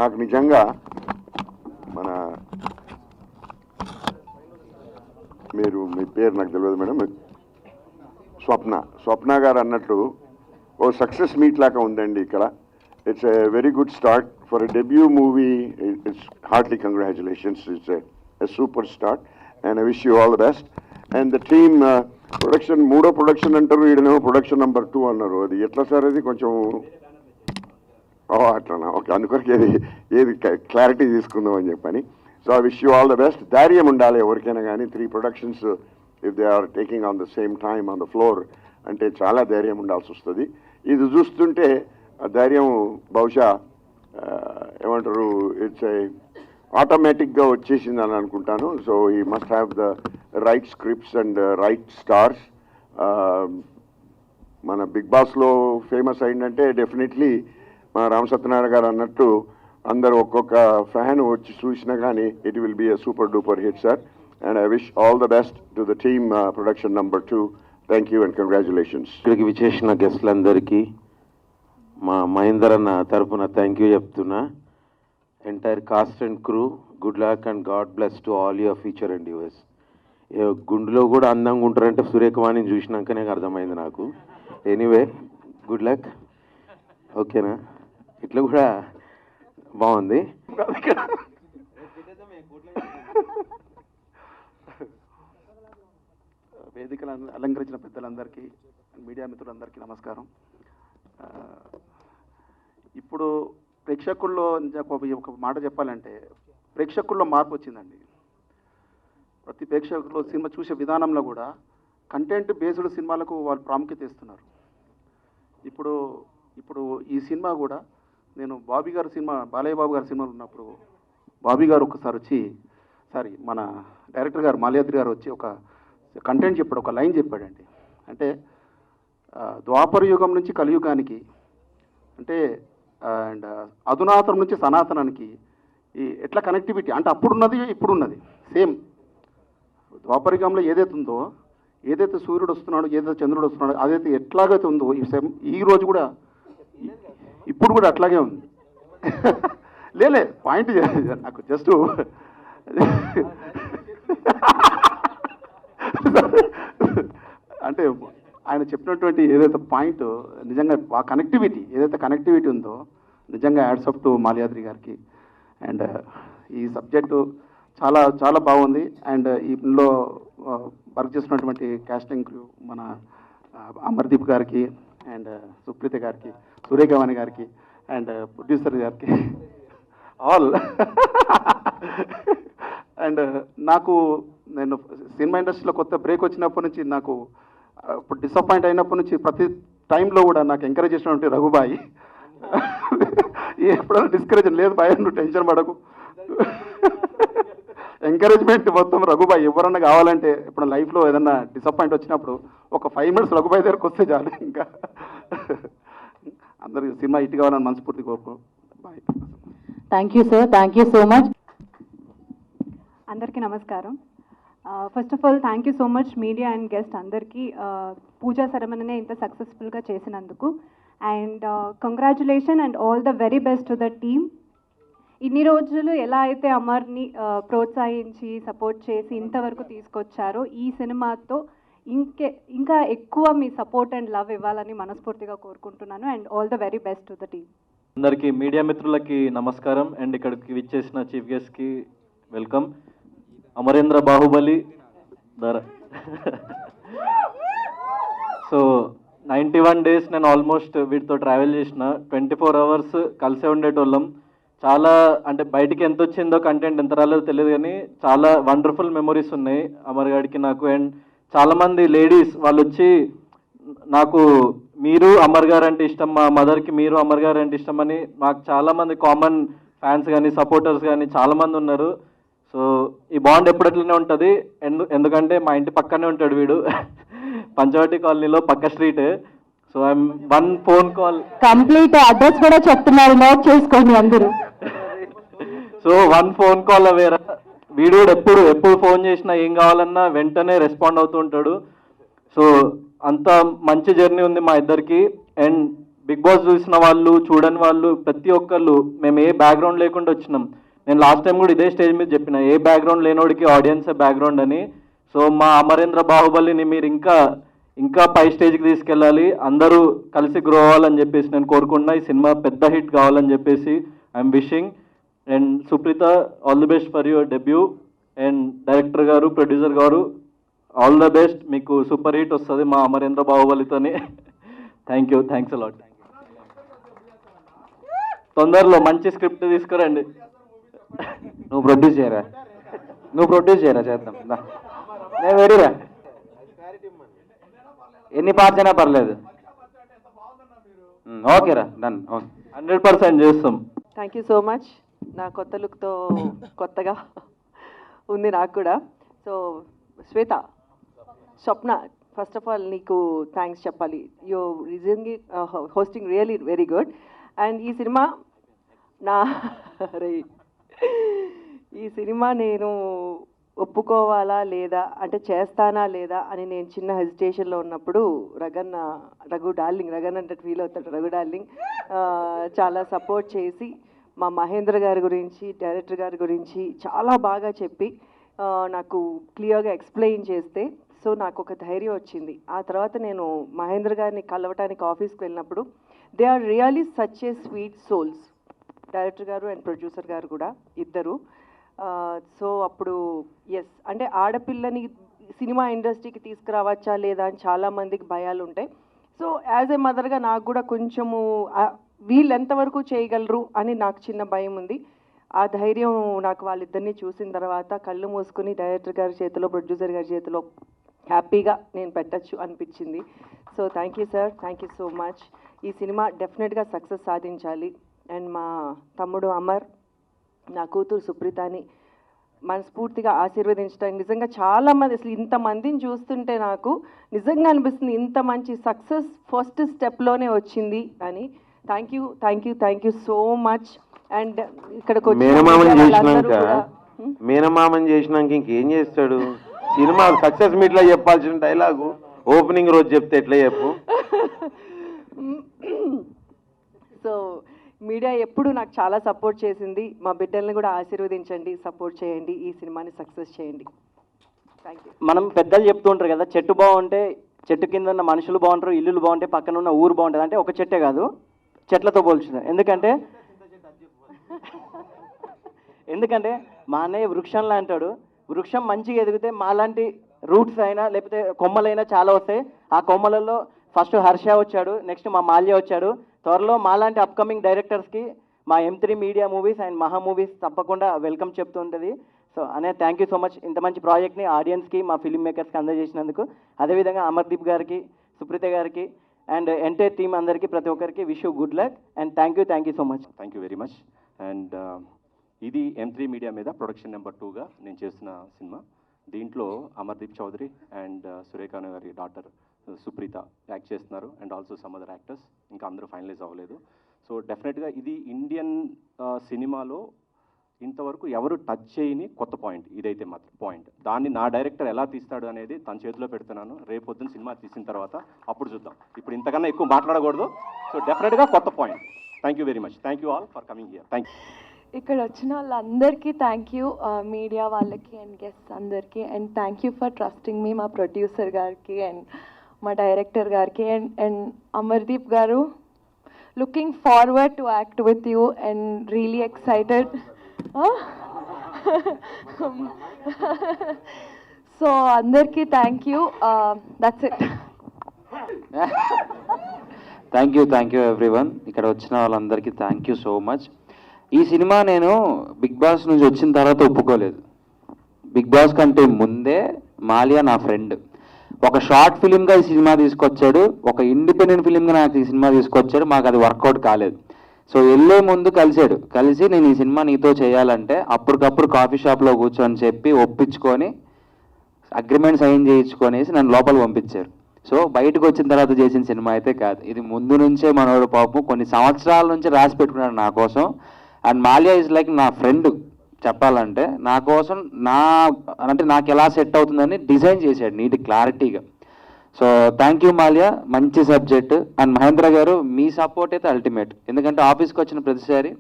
నాకు నిజంగా మన మీరు మీ పేరు నాకు తెలియదు మేడం, స్వప్న గారు అన్నట్లు ఓ సక్సెస్ మీట్ లాగా ఉందండి ఇక్కడ. It's a very good start for a debut movie. It's Hartley congratulations. It's a super start and I wish you all the best. And the team production, మూడో ప్రొడక్షన్ అంటారు, ఈడనేమో production number 2 అన్నారు. అది ఎట్లా sir? అది కొంచెం అట్లనా? Okay, అందుకొరకు ఏది క్లారిటీ తీసుకుందాం అని చెప్పని. So I wish you all the best. ధైర్యం ఉండాలి ఎవరికైనా కానీ. 3 productions if they are taking on the same time on the floor అంటే చాలా ధైర్యం ఉండాల్సి వస్తుంది. ఇది చూస్తుంటే ఆ ధైర్యం బహుశా ఏమంటారు, ఇట్స్ ఆటోమేటిక్గా వచ్చేసింది అని అనుకుంటాను. సో ఈ must have the right scripts and right stars. మన బిగ్ బాస్లో ఫేమస్ అయిందంటే డెఫినెట్లీ మా రామ్ సత్యనారాయణ గారు అన్నట్టు అందరూ ఒక్కొక్క ఫ్యాన్ వచ్చి చూసినా కానీ it will be a super duper hit sir. And I wish all the best to the team production number 2. Thank you and congratulations. ఇక్కడికి విచ్చేసిన గెస్టులందరికీ మా మహేందర్ అన్న తరఫున థ్యాంక్ యూ చెప్తున్నా. Entire cost and crew, good luck and God bless to all your future and US. గుండెలో కూడా అందంగా ఉంటారంటే సురేఖవాణిని చూసినాకనే అర్థమైంది నాకు. Anyway, good luck. ఓకేనా? ఇట్లా కూడా బాగుంది. వేదికలు అలంకరించిన పెద్దలందరికీ, మీడియా మిత్రులందరికీ నమస్కారం. ఇప్పుడు ప్రేక్షకుల్లో ఒక మాట చెప్పాలంటే, ప్రేక్షకుల్లో మార్పు వచ్చిందండి. ప్రతి ప్రేక్షకులు సినిమా చూసే విధానంలో కూడా కంటెంట్ బేస్డ్ సినిమాలకు వాళ్ళు ప్రాముఖ్యత ఇస్తున్నారు. ఇప్పుడు ఈ సినిమా కూడా నేను బాబీ గారి సినిమా, బాలయ్య బాబు గారి సినిమాలో ఉన్నప్పుడు బాబీ గారు ఒకసారి మన డైరెక్టర్ గారు మాల్యాద్రి గారు వచ్చి ఒక కంటెంట్ చెప్పాడు, ఒక లైన్ చెప్పాడండి. అంటే ద్వాపర యుగం నుంచి కలియుగానికి, అంటే అండ్ అధునాతనం నుంచి సనాతనానికి ఈ ఎట్లా కనెక్టివిటీ అంటే అప్పుడున్నది ఇప్పుడున్నది సేమ్. ద్వాపర యుగంలో ఏదైతే ఉందో, ఏదైతే సూర్యుడు వస్తున్నాడు, ఏదైతే చంద్రుడు వస్తున్నాడు, అదైతే ఎట్లాగైతే ఉందో ఈ రోజు కూడా ఇప్పుడు కూడా అట్లాగే ఉంది. లేలే పాయింట్ నాకు జస్ట్ అంటే ఆయన చెప్పినటువంటి ఏదైతే పాయింట్ నిజంగా ఆ కనెక్టివిటీ, ఏదైతే కనెక్టివిటీ ఉందో నిజంగా హ్యాట్స్ ఆఫ్ టు మాల్యాద్రి గారికి. అండ్ ఈ సబ్జెక్టు చాలా చాలా బాగుంది. అండ్ ఇందులో వర్క్ చేసినటువంటి కాస్టింగ్ క్రూ మన అమర్దీప్ గారికి అండ్ సుప్రీత గారికి, సురేఖవాణి గారికి అండ్ ప్రొడ్యూసర్ గారికి ఆల్. అండ్ నేను సినిమా ఇండస్ట్రీలో కొత్త బ్రేక్ వచ్చినప్పటి నుంచి నాకు ఇప్పుడు డిసప్పాయింట్ అయినప్పటి నుంచి ప్రతి టైంలో కూడా నాకు ఎంకరేజ్ చేసినటువంటి రఘుబాయి. ఎప్పుడైనా డిస్కరేజ్ లేదు బాయ్, నువ్వు టెన్షన్ పడకు, ఎంకరేజ్మెంట్ మొత్తం రఘుబాయి. ఎవరన్నా కావాలంటే ఇప్పుడు లైఫ్లో ఏదన్నా డిసప్పాయింట్ వచ్చినప్పుడు ఒక 5 minutes రఘుబాయి దగ్గరకు వస్తే చాలు. ఇంకా అందరికి సినిమా హిట్ కావాలని మనస్ఫూర్తి కోరుకో. Bye. Thank you sir, thank you so much. అందరికీ నమస్కారం. First of all thank you so much media and guest అందరికీ పూజా సెరమనీని ఇంత సక్సెస్ఫుల్గా చేసినందుకు. And congratulation and all the very best to the team. ఇన్ని రోజులు ఎలా అయితే అమర్ని ప్రోత్సహించి సపోర్ట్ చేసి ఇంతవరకు తీసుకొచ్చారో, ఈ సినిమాతో ఇంకా ఎక్కువ మీ సపోర్ట్ అండ్ లవ్ ఇవ్వాలని మనస్ఫూర్తిగా కోరుకుంటున్నాను. And all the very best to the team. అందరికీ మీడియా మిత్రులకి నమస్కారం. అండ్ ఇక్కడికి విచ్చేసిన చీఫ్ గెస్ట్కి వెల్కమ్. అమరేంద్ర బాహుబలి ధర. సో 91 days నేను ఆల్మోస్ట్ వీటితో ట్రావెల్ చేసిన. 24 hours కలిసే ఉండేటోళ్ళం. చాలా అంటే బయటికి ఎంత వచ్చిందో కంటెంట్ ఎంత రాలేదో తెలియదు, కానీ చాలా వండర్ఫుల్ మెమొరీస్ ఉన్నాయి అమర్ గారికి నాకు. అండ్ చాలామంది లేడీస్ వాళ్ళు వచ్చి నాకు మీరు అమర్ గారు అంటే ఇష్టం, మా మదర్కి మీరు అమర్ గారు అంటే ఇష్టం అని నాకు చాలామంది కామన్ ఫ్యాన్స్ కానీ సపోర్టర్స్ కానీ చాలామంది ఉన్నారు. సో ఈ బాండ్ ఎప్పుడట్లనే ఉంటుంది. ఎందుకంటే మా ఇంటి పక్కనే ఉంటాడు వీడు, పంచవటి కాలనీలో పక్క street. So I'm 1 phone call, complete address కూడా చెప్తున్నారు, నోట్ చేసుకోండి అందరూ. So 1 phone call అవేరా. వీడు ఎప్పుడు ఫోన్ చేసినా ఏం కావాలన్నా వెంటనే రెస్పాండ్ అవుతూ ఉంటాడు. సో అంత మంచి జర్నీ ఉంది మా ఇద్దరికి. అండ్ బిగ్ బిగ్ బాస్ చూసిన వాళ్ళు చూడని వాళ్ళు ప్రతి ఒక్కళ్ళు మేము ఏ బ్యాక్గ్రౌండ్ లేకుండా వచ్చినాం. నేను లాస్ట్ టైం కూడా ఇదే స్టేజ్ మీద చెప్పిన, ఏ బ్యాక్గ్రౌండ్ లేనోడికి ఆడియన్సే బ్యాక్గ్రౌండ్ అని. సో మా అమరేంద్ర బాహుబలిని మీరు ఇంకా పై స్టేజ్కి తీసుకెళ్ళాలి, అందరూ కలిసి గ్రో అవ్వాలని చెప్పేసి నేను కోరుకుంటున్నా. ఈ సినిమా పెద్ద హిట్ కావాలని చెప్పేసి I'm wishing. And Supreetha, all the best for your debut. And director గారు, ప్రొడ్యూసర్ గారు, ఆల్ ద బెస్ట్. మీకు సూపర్ హిట్ వస్తుంది మా అమరేంద్ర బాహుబలితోని. Thanks a lot. తొందరలో మంచి స్క్రిప్ట్ తీసుకురండి. నువ్వు ప్రొడ్యూస్ చేయరా చేద్దాం. నేను రెడీరా, ఎన్ని పార్ట్స్ అయినా పర్లేదు. ఓకేరా, డన్. 100% చేస్తాం. Thank you so much. నా కొత్త లుక్తో కొత్తగా ఉంది నాకు కూడా. So Shweta, Swapna, first of all నీకు థ్యాంక్స్ చెప్పాలి. You recently hosting really very good. And ఈ సినిమా ఈ సినిమా నేను ఒప్పుకోవాలా లేదా, అంటే చేస్తానా లేదా అని నేను చిన్న హెజిటేషన్లో ఉన్నప్పుడు రఘు డార్లింగ్ అంటే ఫీల్ అవుతాడు, రఘు డార్లింగ్ చాలా సపోర్ట్ చేసి మా మహేంద్ర గారి గురించి, డైరెక్టర్ గారి గురించి చాలా బాగా చెప్పి నాకు క్లియర్గా ఎక్స్ప్లెయిన్ చేస్తే సో నాకు ఒక ధైర్యం వచ్చింది. ఆ తర్వాత నేను మహేంద్ర గారిని కలవటానికి ఆఫీస్కి వెళ్ళినప్పుడు they are really such a sweet souls, director garu and producer garu కూడా ఇద్దరు. సో అప్పుడు ఎస్, అంటే ఆడపిల్లని సినిమా ఇండస్ట్రీకి తీసుకురావచ్చా లేదా అని చాలామందికి భయాలు ఉంటాయి. సో యాజ్ ఏ మదర్గా నాకు కూడా కొంచెము వీళ్ళు ఎంతవరకు చేయగలరు అని నాకు చిన్న భయం ఉంది. ఆ ధైర్యం నాకు వాళ్ళిద్దరిని చూసిన తర్వాత కళ్ళు మూసుకుని డైరెక్టర్ గారి చేతిలో, ప్రొడ్యూసర్ గారి చేతిలో హ్యాపీగా నేను పెట్టచ్చు అనిపించింది. So thank you sir, thank you so much. ఈ సినిమా డెఫినెట్గా సక్సెస్ సాధించాలి. అండ్ మా తమ్ముడు అమర్, నా కూతురు సుప్రీతని మనస్ఫూర్తిగా ఆశీర్వదించడానికి నిజంగా చాలామంది, అసలు ఇంతమందిని చూస్తుంటే నాకు నిజంగా అనిపిస్తుంది ఇంత మంచి సక్సెస్ ఫస్ట్ స్టెప్లోనే వచ్చింది అని. Thank you so much. And ఇక్కడికి మేనమామని చేసినాక ఇంకేం చేస్తాడు? సినిమా సక్సెస్ మీట్ లో చెప్పాల్సిన డైలాగు ఓపెనింగ్ రోజు చెప్తే ఎట్లా చెప్పు? సో మీడియా ఎప్పుడు నాకు చాలా సపోర్ట్ చేసింది. మా బిడ్డల్ని కూడా ఆశీర్వదించండి, సపోర్ట్ చేయండి, ఈ సినిమాని సక్సెస్ చేయండి. Thank you. మనం పెద్దలు చెప్తూ ఉంటారు కదా, చెట్టు బాగుంటే చెట్టు కింద ఉన్న మనుషులు బాగుంటారు, ఇల్లులు బాగుంటే పక్కన ఉన్న ఊరు బాగుంటుంది. అంటే ఒక చెట్టే కాదు, చెట్లతో పోల్చుతుంది. ఎందుకంటే మా అన్నయ్య వృక్షంలా అంటాడు, వృక్షం మంచిగా ఎదిగితే మాలాంటి రూట్స్ అయినా లేకపోతే కొమ్మలైనా చాలా వస్తాయి. ఆ కొమ్మలలో ఫస్ట్ హర్ష వచ్చాడు, నెక్స్ట్ మా మాల్య వచ్చాడు. త్వరలో మాలాంటి అప్కమింగ్ డైరెక్టర్స్కి మా M3 Media Movies and Maha Movies తప్పకుండా వెల్కమ్ చెప్తుంటుంది. So thank you so much ఇంత మంచి ప్రాజెక్ట్ని ఆడియన్స్కి, మా ఫిల్మ్ మేకర్స్కి అందజేసినందుకు. అదేవిధంగా అమర్దీప్ గారికి, సుప్రీత గారికి అండ్ ఎంటైర్ టీమ్ అందరికీ, ప్రతి ఒక్కరికి wish you good luck and thank you so much. Thank you very much. And ఇది M3 మీడియా మీద ప్రొడక్షన్ నెంబర్ 2గా నేను చేస్తున్న సినిమా. దీంట్లో అమర్దీప్ చౌదరి అండ్ సురేఖ గారి డాటర్ సుప్రీత యాక్ట్ చేస్తున్నారు and also some other actors, ఇంకా అందరూ ఫైనలైజ్ అవ్వలేదు. సో డెఫినెట్గా ఇది ఇండియన్ సినిమాలో ఇంతవరకు ఎవరు టచ్ చేయని కొత్త పాయింట్, ఇదైతే మాత్రం పాయింట్. దాన్ని నా డైరెక్టర్ ఎలా తీస్తాడు అనేది తన చేతిలో పెడుతున్నాను. రేపు పొద్దున్న సినిమా తీసిన తర్వాత అప్పుడు చూద్దాం. ఇప్పుడు ఇంతకన్నా ఎక్కువ మాట్లాడకూడదు. సో డెఫినెట్గా కొత్త point. Thank you very much. Thank you all for coming here. Thank you. ఇక్కడ వచ్చిన వాళ్ళందరికీ థ్యాంక్ యూ, మీడియా వాళ్ళకి అండ్ గెస్ట్స్ అందరికీ. And thank you for trusting me, మా ప్రొడ్యూసర్ గారికి అండ్ మా డైరెక్టర్ గారికి అండ్ అమర్దీప్ గారు. Looking forward to act with you and really excited. So అందరికీ thank you. That's it. Thank you everyone. ఇక్కడ వచ్చిన వాళ్ళందరికీ థ్యాంక్ యూ సో మచ్. ఈ సినిమా నేను బిగ్ బాస్ నుంచి వచ్చిన తర్వాత ఒప్పుకోలేదు. బిగ్ బాస్ కంటే ముందే మాలియా నా ఫ్రెండ్. ఒక షార్ట్ ఫిలింగా ఈ సినిమా తీసుకొచ్చాడు, ఒక ఇండిపెండెంట్ ఫిలింగా నాకు ఈ సినిమా తీసుకొచ్చాడు. మాకు అది వర్కౌట్ కాలేదు. సో వెళ్ళే ముందు కలిసి నేను ఈ సినిమా నీతో చేయాలంటే అప్పటికప్పుడు కాఫీ షాప్లో కూర్చొని చెప్పి ఒప్పించుకొని అగ్రిమెంట్ సైన్ చేయించుకొనేసి నన్ను లోపలికి పంపించారు. సో బయటకు వచ్చిన తర్వాత చేసిన సినిమా అయితే కాదు, ఇది ముందు నుంచే మనోడు పాపం కొన్ని సంవత్సరాల నుంచి రాసి పెట్టుకున్నాడు నా కోసం. అండ్ మాలియా ఈజ్ లైక్ నా ఫ్రెండ్ చెప్పాలంటే. నా కోసం అంటే నాకు ఎలా సెట్ అవుతుందని డిజైన్ చేశాడు నీట్ క్లారిటీగా. సో థ్యాంక్ యూ మాల్యా, మంచి సబ్జెక్ట్. అండ్ మహేంద్ర గారు మీ సపోర్ట్ అయితే అల్టిమేట్. ఎందుకంటే ఆఫీస్కి వచ్చిన ప్రతిసారి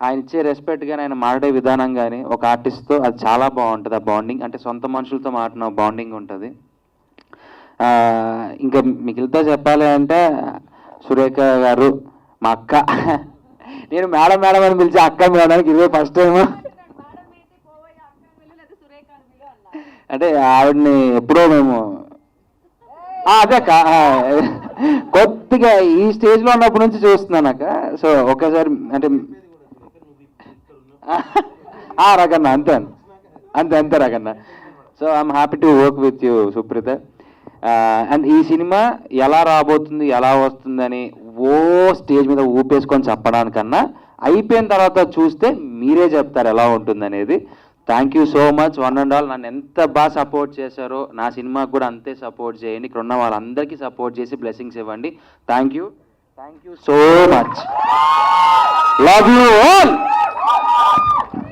ఆయన ఇచ్చే రెస్పెక్ట్ కానీ ఆయన మాట్లాడే విధానం కానీ ఒక ఆర్టిస్ట్తో అది చాలా బాగుంటుంది. ఆ బాండింగ్ అంటే సొంత మనుషులతో మాట్లాడిన బాండింగ్ ఉంటుంది. ఇంకా మిగిలితో చెప్పాలి అంటే సురేఖ గారు మా అక్క. నేను మేడం మేడం అని పిలిచి అక్క మేడానికి ఇదే ఫస్ట్ టైం. అంటే ఆవిడని ఎప్పుడో మేము అదే అక్క కొద్దిగా ఈ స్టేజ్లో ఉన్నప్పటి నుంచి చూస్తున్నాను అక్క. సో ఒక్కసారి అంటే రకన్న అంతే అంతే అంతే రకన్న. So I'm happy to work with you Supreetha. And ఈ సినిమా ఎలా రాబోతుంది ఎలా వస్తుందని స్టేజ్ మీద ఊపేసుకొని చెప్పడానికన్నా అయిపోయిన తర్వాత చూస్తే మీరే చెప్తారు ఎలా ఉంటుంది అనేది. Thank you so much one and all. నన్ను ఎంత బాగా సపోర్ట్ చేశారో నా సినిమాకి కూడా అంతే సపోర్ట్ చేయండి. ఇక్కడ ఉన్న వాళ్ళందరికీ సపోర్ట్ చేసి బ్లెస్సింగ్స్ ఇవ్వండి. Thank you so much. Love you all.